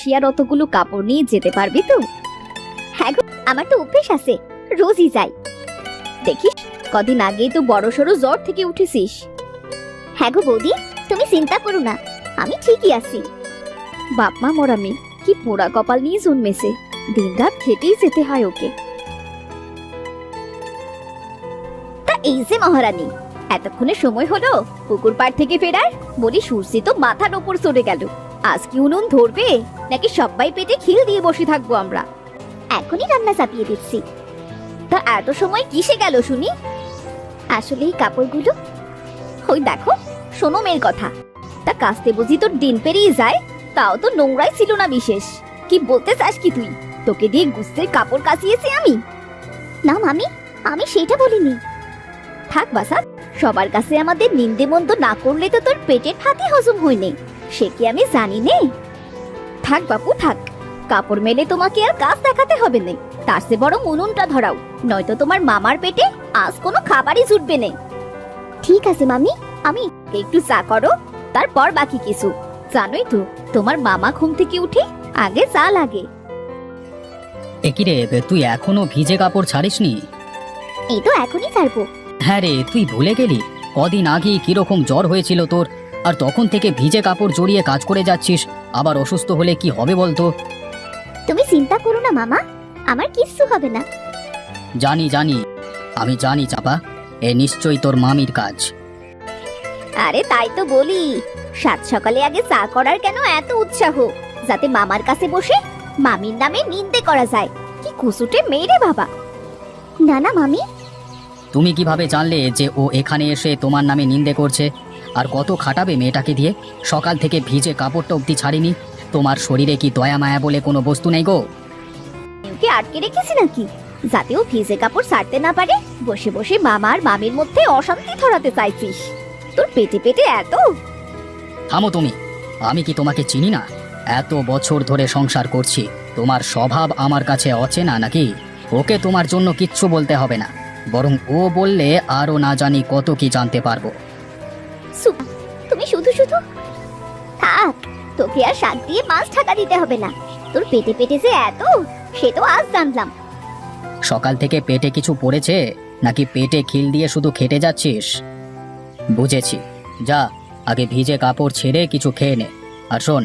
মাসি আর অতগুলো কাপড় নিয়ে যেতে পারবি তো? হ্যাঁ গো, আমার তো অভ্যেস আছে, রোজই যাই। দেখিস, কদিন আগেই তো বড় সড়ো জ্বর থেকে উঠেছিস। হ্যাঁ গো বৌদি, তুমি চিন্তা করো না, আমি ঠিকই আছি। বাপ মা মরা মেয়ে, কি পোড়া কপাল নিয়ে জন্মেছে, দিন রাত খেটেই যেতে হয় ওকে। তা এই যে মহারানী, এতক্ষণে সময় হলো পুকুর পাড় থেকে ফেরার? বলি সূর্যি তো মাথার ওপর চড়ে গেল, আজ কি উনুন ধরবে নাকি সবাই পেটে খিল দিয়ে বসে থাকবো আমরা? এখনই রান্না চাপিয়ে দিচ্ছি। তা এত সময় কিসে গেল শুনি? আসলে এই কাপড়গুলো, ওই দেখো, শোনো মেয়ের কথা, তা কাস্তে বুঝি তোর দিন পেরিয়ে যায়, তাও তো নোংরাই ছিল না বিশেষ। কি বলতে চাস কি তুই? তোকে দিয়ে গুস্তের কাপড় কাচিয়েছি আমি? না মামি, আমি সেটা বলিনি। থাক বাসা, সবার কাছে আমাদের নিন্দে মন্দ না করলে তো তোর পেটের ভাতই হজম হয়নি, সে কি আমি জানি নে? থাক বাপু থাক, কাপড় মেলে তোমাকে আর কাজ দেখাতে হবে না, তার চেয়ে বরং উনুনটা ধরাও, নয়তো তোমার মামার পেটে আজ কোনো খাবারই জুটবে না। ঠিক আছে মামি, আমি একটু চা করো, তারপর বাকি কিছু। জানোই তো, তোমার মামা ঘুম থেকে উঠে আগে চা লাগে। একিরে, তুই এখনো ভিজে কাপড় ছাড়িসনি? এই তো এখনই ছাড়বো। হ্যাঁ রে, তুই ভুলে গেলি কদিন আগে কিরকম জ্বর হয়েছিল তোর, আর তখন থেকে ভিজে কাপড় জড়িয়ে কাজ করে যাচ্ছিস। আবার অসুস্থ হলে কি হবে বলতো? তুমি চিন্তা করো না মামা, আমার কিচ্ছু হবে না। জানি জানি, আমি জানি চাপা, এ নিশ্চয়ই তোর মামির কাজ। আরে তাই তো বলি, সাত সকালে আগে চা করার কেন এত উৎসাহ, যাতে মামার কাছে বসে মামির নামে নিন্দে করা যায়। কি কুসুটে মেরে বাবা। না না মামি। তুমি কিভাবে জানলে যে ও এখানে এসে তোমার নামে নিন্দে করছে? আর কত খাটাবে মেয়েটাকে দিয়ে? সকাল থেকে ভিজে কাপড়টা অব্দি ছাড়িনি। তোমার শরীরে কি দয়া মায়া বলে কোনো বস্তু নেই গো? ওকে আটকে রেখেছি নাকি, যাতে ও ভিজে কাপড় ছাড়তে না পারে? বসে বসে মামা আর মামির মধ্যে অশান্তি ছড়াতে চাইছিস? তোর পেটে পেটে এত? থামো তুমি, আমি কি তোমাকে চিনি না? এত বছর ধরে সংসার করছি, তোমার স্বভাব আমার কাছে অচেনা নাকি? ওকে তোমার জন্য কিচ্ছু বলতে হবে না, বরং ও বললে আরো না জানি কত কি জানতে পারবো। তুমি শুধু শুধু থাক, তোকে আর শাক দিয়ে মাছ ঢাকা দিতে হবে না। তোর পেটে পেটে যে এত, সে তো আজ জানলাম। সকাল থেকে পেটে কিছু পড়েছে নাকি পেটে খিল দিয়ে শুধু খেটে যাচ্ছিস? বুঝেছি, যা আগে ভিজে কাপড় ছেড়ে কিছু খেয়ে নে। আর শোন,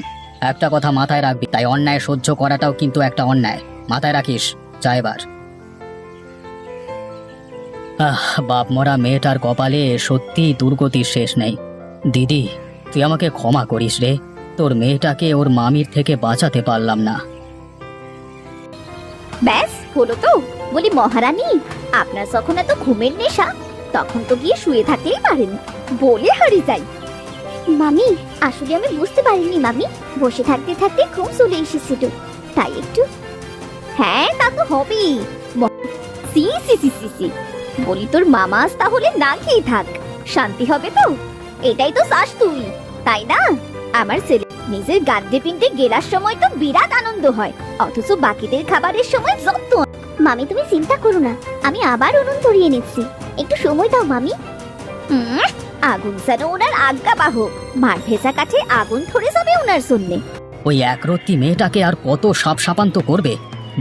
একটা কথা মাথায় রাখবি, তাই অন্যায় সহ্য করাটাও কিন্তু একটা অন্যায়, মাথায় রাখিস। যা এবার। বাপ মরা মেয়েটার কপালে সত্যি দুর্গতির শেষ নেই। দিদি, তুই আমাকে ক্ষমা করিস রে, তোর মেয়েটাকে ওর মামির থেকে বাঁচাতে পারলাম না। ব্যাস হলো তো? বলি মহারানী, আপনার যখন এত ঘুমের নেশা, তখন তো গিয়ে শুয়ে থাকতেই পারেন, বলে হারি যাই। মামি, আসলে আমি বুঝতে পারিনি মামি, বসে থাকতে থাকতে ঘুম চলে এসেছিল, তাই একটু। হ্যাঁ তা তো হবেই। সি সি সি সি সি, বলি তোর মামা আজ তাহলে না খেয়ে থাক, শান্তি হবে তো? এটাই তো চাস তুই, তাই না? আমার ছেলে নিজের গান্ডে পিন্ডে গেলার সময় তো বিরাট আনন্দ হয়, অথচ বাকিদের খাবারের সময় যত। মামি তুমি চিন্তা করো না, আমি আবার উনুন ধরিয়ে নিচ্ছি, একটু সময় দাও মামি। আগুন যেন ওনার আজ্ঞা বাহক, মার ভেজা কাঠে আগুন ধরে যাবে ওনার জন্যে। ওই একরত্তি মেয়েটাকে আর কত সাপ সাপান্ত করবে?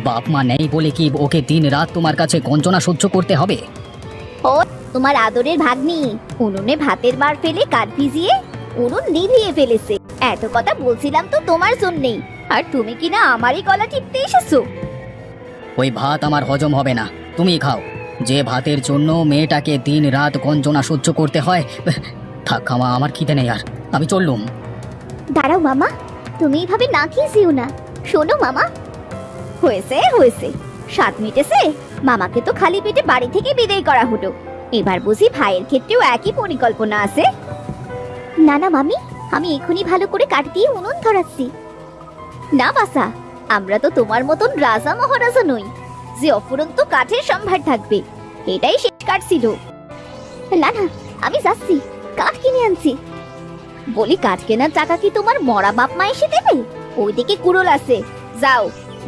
বাপ মা নেই বলে কি ওকে দিন রাত তোমার কাছে গঞ্জনা সহ্য করতে হবে? ও তোমার আদরের ভাগ্নি উনুনে ভাতের মার ফেলে কাঠ ভিজিয়ে উনুন নিভিয়ে ফেলেছে। এত কথা বলছিলাম তো তোমার জন্যেই, আর তুমি কিনা আমারই গলা টিপতে এসেছো। ওই ভাত আমার হজম হবে না, তুমি খাও। যে ভাতের জন্য মেয়েটাকে দিন রাত গঞ্জনা সহ্য করতে হয়। থাক খামা, আমার খিদে নেই আর, আমি চললুম। দাঁড়াও মামা, তুমি এইভাবে না খেয়ে যেও না। শোনো মামা, হয়েছে হয়েছে, স্বাদ মিটেছে। মামাকে তো খালি পেটে বাড়ি থেকে বিদায় করা হলো, এবার বুঝি ভাইয়ের ক্ষেত্রেও একই পরিকল্পনা আছে? না না মামি, আমি এখনই ভালো করে কাঠ দিয়ে উনুন ধরাচ্ছি। না বাসা, আমরা তো তোমার মতন রাজা মহারাজা নই যে অফুরন্ত কাঠের সম্ভার থাকবে। এটাই শেষ কাঠ ছিল। না না, আমি যাচ্ছি, কাঠ কিনে আনছি। বলি কাঠ কেনার টাকা কি তোমার মরা বাপ মা এসে দেবে? ওইদিকে কুড়োল আছে, যাও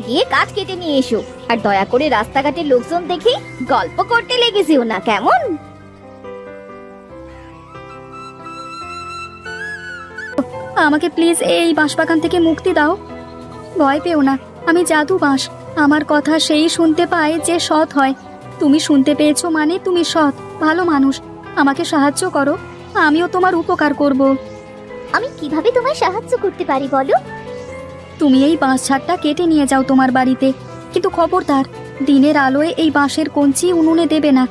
গিয়ে কাঠ কেটে নিয়ে এসো। আর দয়া করে রাস্তাঘাটের লোকজন দেখে গল্প করতে লেগে যেও না, কেমন? আমাকে প্লিজ এই বাঁশবাগান থেকে মুক্তি দাও। ভয় পেও না, আমি জাদু বাঁশ। আমার কথা সেই শুনতে পায় যে সৎ হয়। তুমি শুনতে পেয়েছো মানে তুমি সৎ, ভালো মানুষ। আমাকে সাহায্য করো, আমিও তোমার উপকার করব। আমি কিভাবে তোমায় সাহায্য করতে পারি বলো? তুমি এই বাঁশ ঝাড়টা কেটে নিয়ে যাও তোমার বাড়িতে, কিন্তু খবরদার দিনের আলোয় এই বাঁশের কঞ্চি উনুনে দেবে না।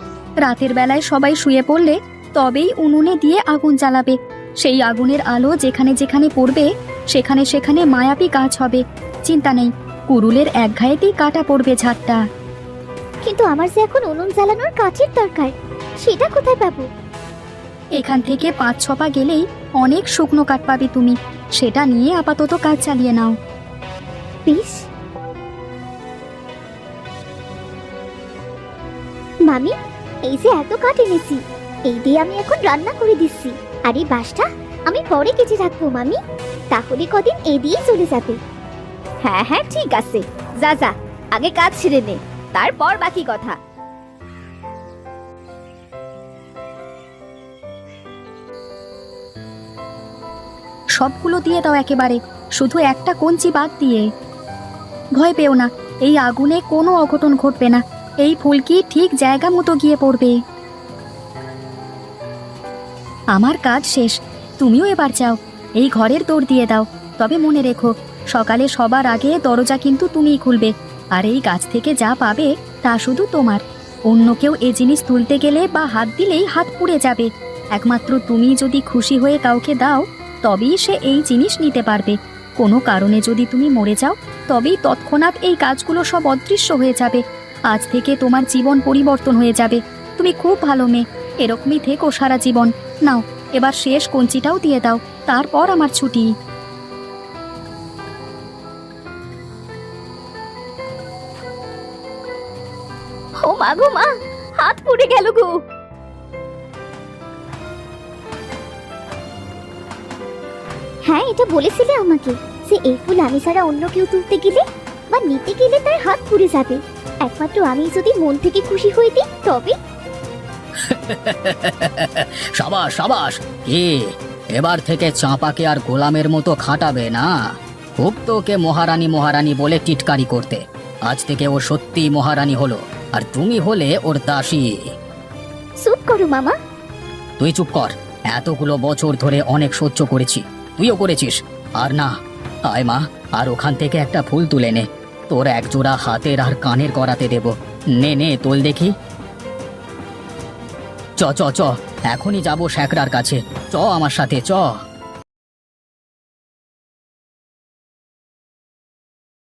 রাতের বেলায় সবাই শুয়ে পড়লে তবেই উনুনে দিয়ে আগুন জ্বালাবে। সেই আগুনের আলো যেখানে যেখানে পড়বে সেখানে সেখানে মায়াবী গাছ হবে। চিন্তা নেই, কুরুলের একঘায়েতেই কাটা পড়বে ঝাড়টা। কিন্তু আমার যে এখন উনুন জ্বালানোর কাঠের দরকার, সেটা কোথায় পাবো? এখান থেকে 5-6 পা গেলেই অনেক শুকনো কাঠ পাবে তুমি। সেটা নিয়ে আপাতত কাজ চালিয়ে নাও। বেশ। মামি, এই যে এত কাঠ এনেছি, এই দিয়ে আমি এখন রান্না করে দিচ্ছি। আর এই বাঁশটা আমি পরে কেটে রাখবো মামি, তাহলে কদিন এই দিয়েই চলে যাবে। হ্যাঁ হ্যাঁ ঠিক আছে, যা যা, আগে কাজ ছেড়ে নে, তারপর বাকি কথা। সবগুলো দিয়ে দাও একেবারে, শুধু একটা কঞ্চি বাদ দিয়ে। ভয় পেও না, এই আগুনে কোনো অঘটন ঘটবে না। এই ফুলকি ঠিক জায়গা মতো গিয়ে পড়বে। আমার কাজ শেষ, তুমিও এবার যাও, এই ঘরের দৌড় দিয়ে দাও। তবে মনে রেখো, সকালে সবার আগে দরজা কিন্তু তুমিই খুলবে। আর এই গাছ থেকে যা পাবে তা শুধু তোমার। অন্য কেউ এ জিনিস তুলতে গেলে বা হাত দিলেই হাত পুড়ে যাবে। একমাত্র তুমি যদি খুশি হয়ে কাউকে দাও তবেই সে এই জিনিস নিতে পারবে। কোনো কারণে যদি তুমি মরে যাও তবেই তৎক্ষণাৎ এই কাজগুলো সব অদৃশ্য হয়ে যাবে। আজ থেকে তোমার জীবন পরিবর্তন হয়ে যাবে। তুমি খুব ভালো মেয়ে, এরকমই থেকো সারা জীবন। নাও, এবার শেষ কঞ্চিটাও দিয়ে দাও, তারপর আমার ছুটি। ও মা গো মা, হাত পুড়ে গেল গো। হ্যাঁ, এটা বলেছিলে আমাকে যে এই ফুল আমি ছাড়া অন্য কেউ তুলতে গেলে বা নিতে গেলে তার হাত পুড়ে যাবে। একমাত্র আমি যদি মন থেকে খুশি হয়ে দিই তবে। সাবাস সাবাস। কি এবার থেকে চাঁপাকে আর গোলামের মতো খাটাবে না? খুব তো ওকে মহারানী মহারানী বলে টিটকারি করতে, আজ থেকে ও সত্যি মহারানী হলো, আর তুমি হলে ওর দাসী। চুপ করো মামা। তুই চুপ কর, এতগুলো বছর ধরে অনেক সহ্য করেছি, তুইও করেছিস। আর না, আয় মা, আর ওখান থেকে একটা ফুল তুলে নে, তোর একজোড়া হাতের আর কানের করাতে দেব। নে নে তোল দেখি। চ চ চ, এখনই যাবো শ্যাকরার কাছে, চ আমার সাথে চ।